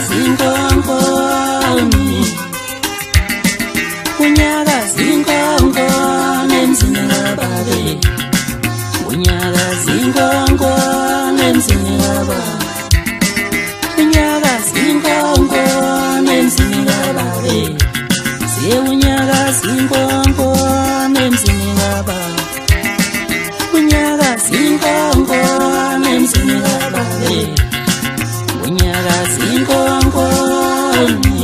zinkonkoni, unyaka zinkonkoni emzini kababe, unyaka zinkonkoni emzini kababe, unyaka zinkonkoni emzini kababe, siye unyaka zinkonkoni emzini kababe, unyaka zinkonkoni emzini kababe, unyaka zinkonkoni,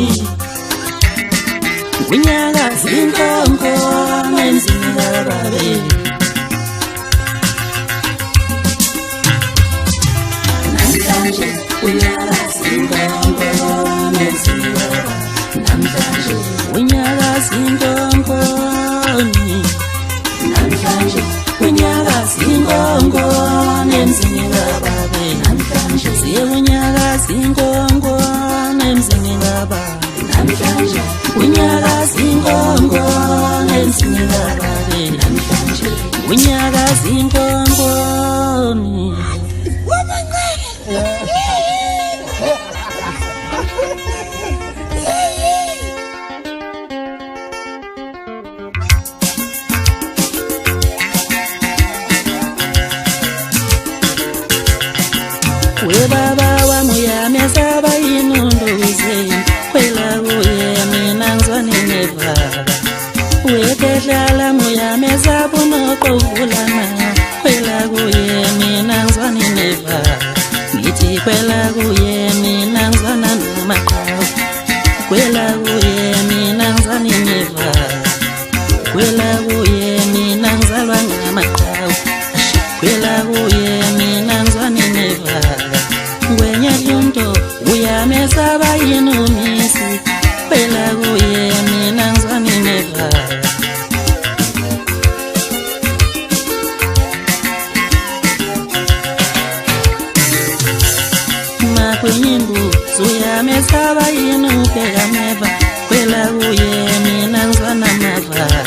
unyaka zinkonkoni emzini kababe. Namhlanje unyaka zinkonkoni emzini kababe, namhlanje unyaka zinkonkoni, namhlanje unyaka zinkonkoni emzini kababe, namhlanje siye unyaka zinkonkoni emzini kababe, namhlanje unyaka zinkonkoni emzini kababe, namhlanje unyaka zinkonkoni. We baba wa muyame saba inunduze, kwela uye mina ngzwani nevaba. We kehlala muyame sabu nokuvulana, kwela uye mina ngzwani nevaba. Ngithi kwela uye mina ngzwana namaqhawe, kwela uye mina ngzwani nevaba. Kwela uye mina ngzalwa ngamaqhawe, kwela uye mina ngzwani nevaba. Ngwenya lunto uyamesaba yinumisi, kwela kuye mina ngzwani nevaba. Makwenyimbu uyamesaba yinupeka meva, kwela kuye mina ngzwana mavaba.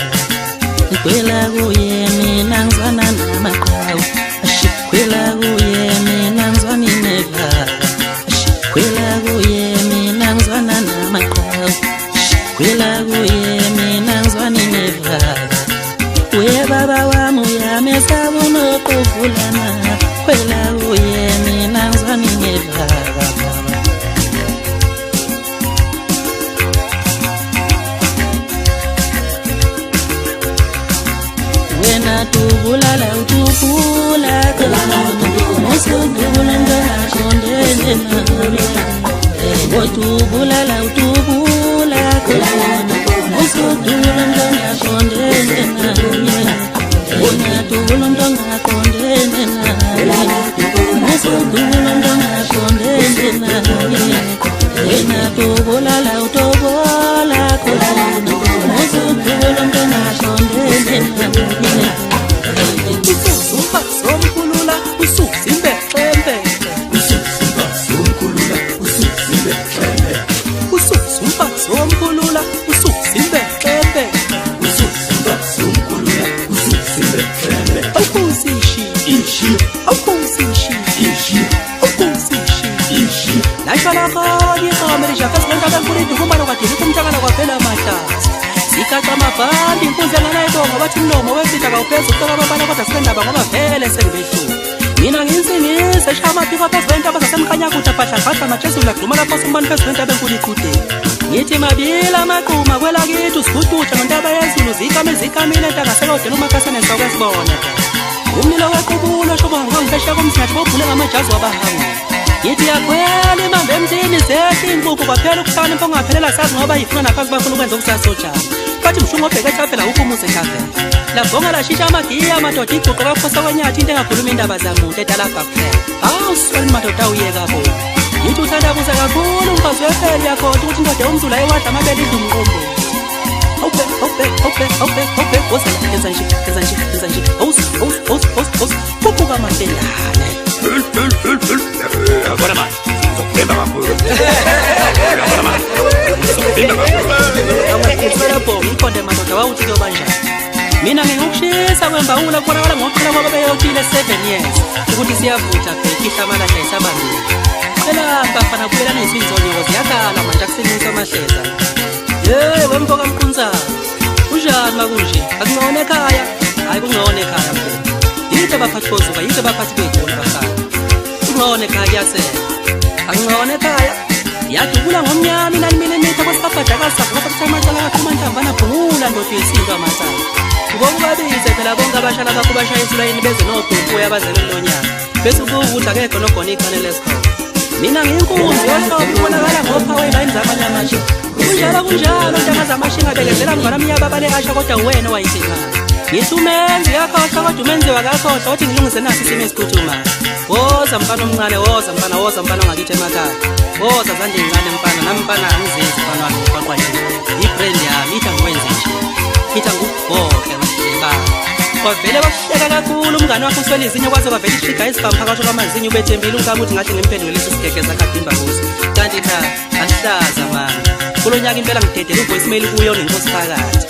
Kwela kuye mina ngzwana namaqhawe, kwela kuye mina ngzwani nevaba. Kwela kuye mina ngzwana namaqhawe, kwela kuye mina ngzwani nevaba. We baba wami uyamesaba unokuvulana, kwela kuye mina ngzwani nevaba. Wena tubulala utubula kona, musudubula ndona kondene nami. Utubulala utubula kona, musudubula ndona kondene nami. Wena tubula ndona kondene nami, musudubula ndona kondene nami. Wena tubulala utubula kona, musudubula ndona kondene nami. Usuzumba somkhulula usuzimbe xembe, Usuzumba somkhulula usuzimbe xembe, usuzumba somkhulula usuzimbe xembe. usuzumba somkhulula usuzimbe xembe. Awukusishi Ishi, awukusishi ishi, awukusishi ishi. lashala khali khameri jaka sibanga nkulu idukumana kwadini kumtakala kwaphela amahlazi. Sikaca amabhandi inkunzi enganayibonga bathi mlomo wesitha kawuphezulu kutokamabala kodwa sikendaba ngoba vele sengibehlula. Mina nginsingise eshaya amaphiko phezu kwentaba zasemkhanyakude abhadlabhadla majesu lagduma lapho sumbani phezu kwentaba enkulu iqudeni. Ngithi mabili amaqhuma kwelakithi usihudutsha ngontaba yezulu zikamile entangasekodeni umakasane sokwesibona. Umlilo wequbulo shobonga ngangifesha komsingathi bobhule ngamajazi wabahangu. Ngithi yakhwela imambe emthini zehle inkukhu kwaphela ukuhlakanipha ongaphelela sazi ngoba yifuna naphansi bafuna ukwenza okusasojana. Bathi mshungu obheke ethafela ukumuze ethafela. Labonga lashisha amagiya amadoda iguqo kaphosa kwenyathi into engakhuluma indaba zamuntu edalabha kuphela. Hawu sifani madoda uyeka bo. Ngithi uthandabuza kakhulu umfazi wefeli yakhoda ukuthi indoda yomzulu ayiwadla amabele idla umqombo. Awubhek, woza nje. Awus, kubuka mahlendane. Agora mais. Lembra uma coisa. Agora mais. Lembra uma coisa. Awukuthela bo, ikhonde madoda wawuthi kuyobanjani. Mina ngikushisa kwembawula kubonakala ngokuqala kwaba beyophile 7 years ukuthi siyavutha phela ihlamala nje isabambile. Phela bafana kubela nesizonyoko ziyakhala manje akusenyisa amahleza. Wemfoka mkhunzayo. Unjani makunje? Akungone ekhaya? Hayi kungone ekhaya mfowethu. Yitho abaphathi bozuba, yitho abaphathi begoli bakhaya. Kungone ekhaya kuyasela. Akungone ekhaya? Yadubula ngomnyama inani-millimeter kwesibhabhadakazi savuka kuthamatshala kakhulu amantambana phungula ndoda yesinto amatshala. Ngokubabize phela bonke abashala bakho bashayisula yini beze nobhumpu yabazele lonyaka. Bese ukuthi akekho nogona ikhane lesikhono. Mina ngiyinkunzi yohlobo ubonakala ngophawu elayini zamanyamashe. Kunjalo ntanga zamashinga bekezela mngwana mnyaba bale asha kodwa wena wayisekhaya. Ngithi umenzi yakhohlwa kodwa umenzi wakakhohlwa uthi ngilungise nasi isimo esiphuthumayo. Woza mfana omncane, woza mfana ongakithi emakhaya. Woza zanje incane mfana, nami mfana angizenzi mfana wami uqwaqwa nje. Ibrand yami ithi angikwenze nje. Ithi angikugohle amahleka. Kwavele wakuhleka kakhulu umngane wakho uswele izinyo kwaze kwavele ishiga isibhamu phakathi kwamazinyo ubethembile ungabe uthi ngathi ngimphendule isigegeza kadimba kuso. Kanti cha asihlaza manje. Kulo nyaka impela ngidedela uvoicemail kuyo nenkosi phakathi.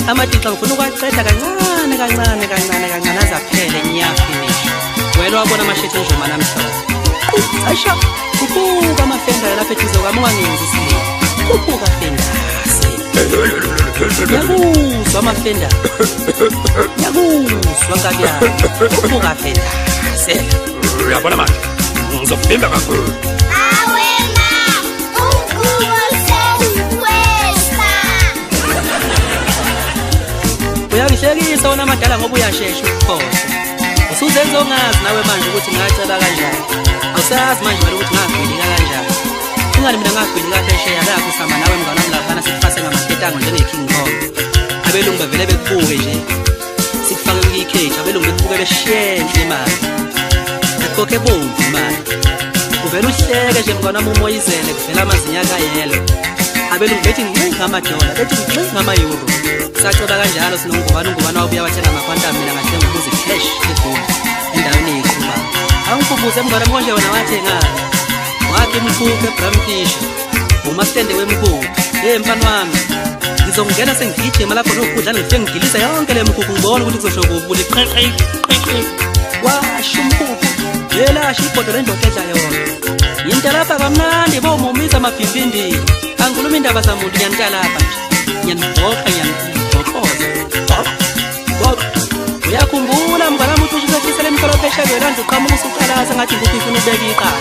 Amadixa ngifuna ukwaqeda kancane azaphele nyafinish. Wena wabona amashethi njoma namhlanje. Ayisha kubuka amafenda lapha eduze kwami ungangenzi isimo. Kubuka fendase. Yakuzwa amafenda. Yakuzwa ngabe yami. Kubuka fendase. Uyabona manje ngizofimba kakhulu. Uyangihlekisa wona madala ngoba uyashesha ukukhohlwa. Usuzenza ongazi nawe manje ukuthi ngacela kanjani. Awusazi manje vele ukuthi ngagwilika kanjani. Ingani mina ngagwilika phesheya lapho usama nawe mngane wami laphana sikufase ngamaketango njenge-King Kong. Abelungu bevele bekubuke nje. Sikufake kwi-cage abelungu bekubuke beshenhle imali. Ekhokhe bomvu imali. Uvele uhleke nje mngane wami umoyizele kuvela amazinya akayelo. Abelungu bethi ngamadola, bethi ngama-euro. Sacela kanjalo sinongubani wabuya wathenga amakwanta mina ngathenga umuzi cash eGoli endaweni yethuba. Angikubuze mngane mkonje wena wathengani? Wakhe imkhukhu eBramfish. Uma stende wemkhukhu. Mfana wami. Ngizongena sengigijima lapho nokudla ngifike ngidilisa yonke le mkhukhu ngibona ukuthi kuzosho kubuli qeqe. Washo umkhukhu. Yela shibhodo lendoda edla yona. Yinto lapha kamnandi bomumisa amabhimbindi. Angikhuluma indaba zamuntu nyantsha lapha nje. Nyanibhoqa uyakhumbula mngane wami ukuthi usefisela emhlophe eshebelanda uqhamuka usuqhalaza ngathi ngukho ifuna ubeka iqala.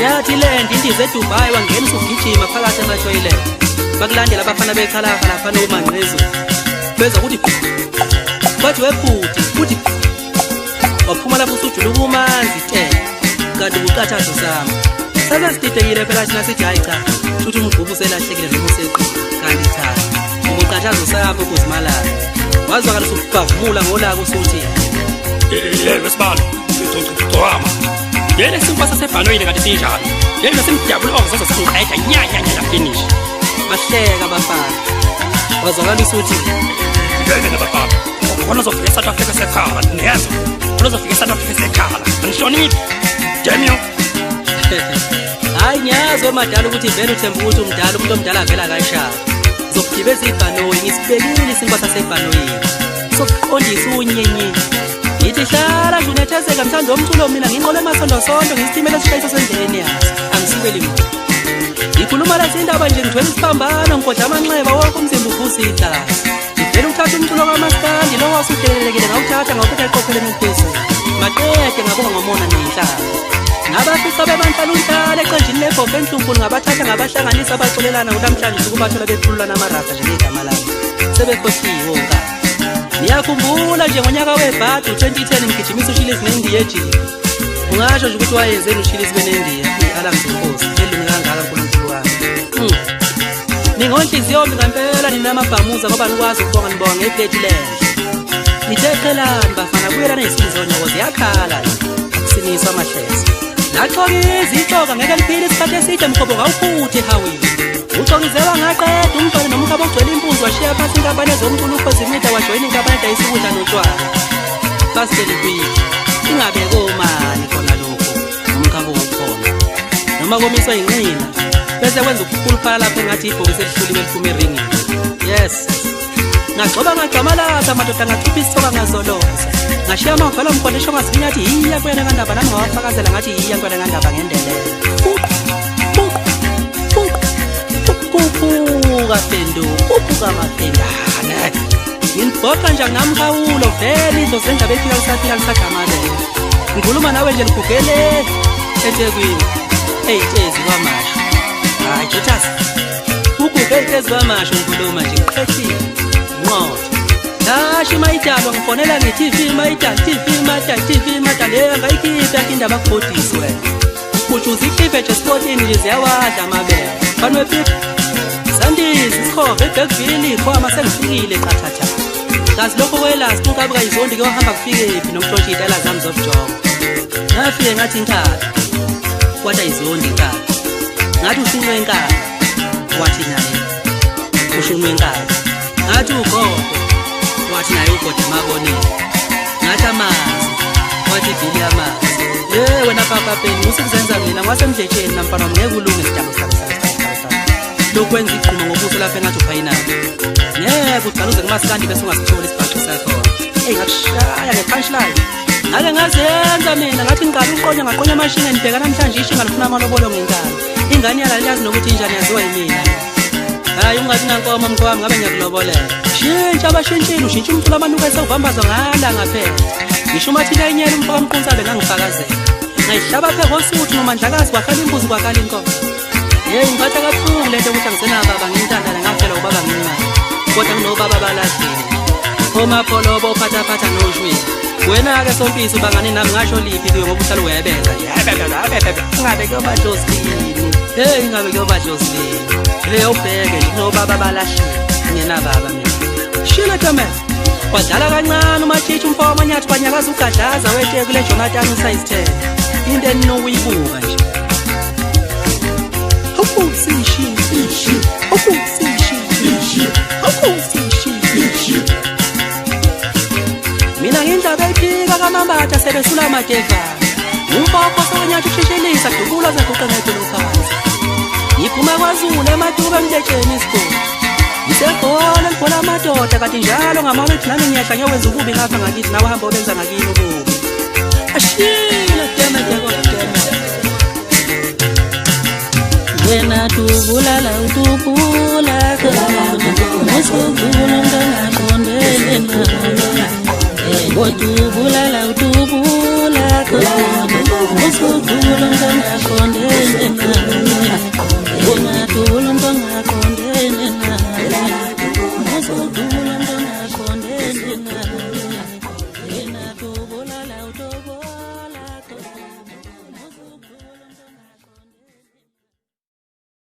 Yathi lend indiza eDubai wangenisa ugijima phakathi ematoilet. Bakulandela abafana bekhalafa laphana uManqezu. Beza ukuthi bathi wephuthi futhi waphuma lapho usujula kumanzi tele. Kanti uqathazo sami. Sabesididekile phela thina sithi hayi cha. Futhi umgqubu uselahlekile noma useqhula. Kanti cha. Uqathazo sakho kuzimalala. Wazwakala usubhavumula ngolaka usuthi yebo sibalo ngicocama yena simpa sasebhanoyini kanti sinjani yena simdyabula okuzoza sangiqeda nyanya finish bahleka abafana. Wazwakala usuthi yena bafana khona uzofika eSouth Africa sekhala ngiyazi khona uzofika eSouth Africa sekhala angihloniphi Daniel. Hayi ngiyazi omadala ukuthi vele uthemba ukuthi umdala umuntu omdala avela kashaya. Zokugibeza ibhanoyi ngisibekile isimba sasebhanoyini sokuqondisa unyenye. Ngithi hlala nje unethezeka mthando womculo mina nginqole emasondo ngisitimela esishayisa sendleleni yazi angisibeli muntu. Ngikhuluma lezi indaba nje ngithwele isiphambano ngikodla amanxeba wonke umzimba uvusa igazi. Ngivele uthatha umculo kamaskandi lo wasudelelekile ngawuthatha ngawuphetha eqopheleni eliphezulu. Maqede ngabonga ngomona nenhlalo. Ngabafisa bebanhlalunhlala eqenjini lebhofu enhlunkulu ngabathatha ngabahlanganisa abaxolelana namhlanje ukubathola bekhululana amarasa njengegama lami. Sebekhohliwe onkana. Ngiyakhumbula nje ngonyaka webhadi u-2010 ngigijimisa uShilizi neNdiya ejika. Ungasho nje ukuthi wayenzeni uShilizi beneNdiya i-Alarms Inkosi elungu kangaka uNkulunkulu wami. Ningonhliziyo ngempela ninamabhamuza ngoba nikwazi ukubonga nibonga ngeplate lenhle. Nithe qhelani bafana kuyelana isizonyoko ziyakhala akusiniswa amahleza. Naxoka izixoka ngeke liphile isikhathi eside mkhobo ngawuphuthi ehawini. Uxokizelwa ngaqeda umntwana nomkhaba ogcwele impunzi washiya phansi inkampani ezomculo ukhozimida wajoyina inkampani edayisa ukudla notshwala. Basitshele kwithi ingabe komani khona lokho umkhaba ukhona. Noma komiswa inqina bese kwenza ukukhuluphala lapho engathi ibhokisi elihluliwe liphuma eringini. Yes. Ngagxamalatha amadoda ngakhipha isoka ngazoloza. Ngashiya amavala umkhondesho ngazinya athi yiya kwena ngandaba nami ngawafakazela ngathi yiya kwena ngandaba ngendelelo. khuphuka phendu khuphuka maphendane nginibhoqa nje namkhawulo vele izo zenza bephila lisaphila lisadamabele ngikhuluma nawe nje ligugele eThekwini eyitezi kwamasho hayi Jotas uguge eyitezi kwamasho ngikhuluma nje ngiqhethile nqotho Dashi mayidalo ngifonela nge-TV mayidalo TV le ngayikhipha indaba kubhodisi wena ujuza ikhiphe nje sportini nje ziyawadla amabele fanwe fit Sandisi sikhove eBergville khoma sengifikile qathatha kazi lokho kwelasi kukabuka izondi ke wahamba kufikephi nomthoshi idala zami zobujongo ngafike ngathi inkala kwata izondi inkala ngathi ushunwe inkala wathi naye ushunwe inkala ngathi ugogo wathi naye ugogo emaboneni ngathi amanzi wathi ibhili yamanzi wena papa peni usikuzenza mina ngwasemdletsheni namfana ngeke ulunge isidabo sakho lokwenza iqhuma ngobuso lapha engathi uphayinana ngeke uqaluze kumasikandi bese ungasitholi isibhaxo sakho ngakushaya ngepunchline ngake ngazenza mina ngathi ngikabi uqonya ngaqonya amashini ngibheka namhlanje ishinga lifuna amalobolo ngenkani ingane yalazi nokuthi injani yaziwa yimina hayi ungathi nankomo mkhwami ngabe ngiyakulobolela shintsha abashintshile ushintsha umculo amanuka esevambaza ngala ngaphela ngisho umathina inyela umfaka umqunsabe ngangifakazela ngayihlaba phe ngosuthu nomandlakazi wakhala imbuzi kwakhala inkomo ngiphatha kabuhlungu lento ukuthi angisenababa ngintandane ngaphela ubaba ngimncane kodwa nginobaba balahlile omapholobo ophathaphatha noshwini wena-ke sompisi ubangane nami ngasho liphi kuyo ngoba uhlala uyebeza ingabe kuyoba Josephine ingabe kuyoba Josephine leyo ubheke nginobaba balahlile ngingenababa mina shila Thomas wadlala kancane umatshitshi umfo wamanyathi banyakaza ugadlaza wethe kule Jonathan usize 10 into eninokuyibuka nje mina ngindaba ephika kamambatha sebesula amadevana umboko sonyathi usheshelisa dubula zaguqa ngedolo phansi ngiphuma kwaZulu eMatuba emdletsheni isikole ngisegona ngibhola amadoda kanti njalo ngamawethu nami ngiyahla ngiyowenza ukubi ngapha ngakithi nawe hamba obenza ngakini ukubi ashila demedeko wena tubulala utubula musukula ngaqondene nawe tubulala utubula musukula ngaqondene nawe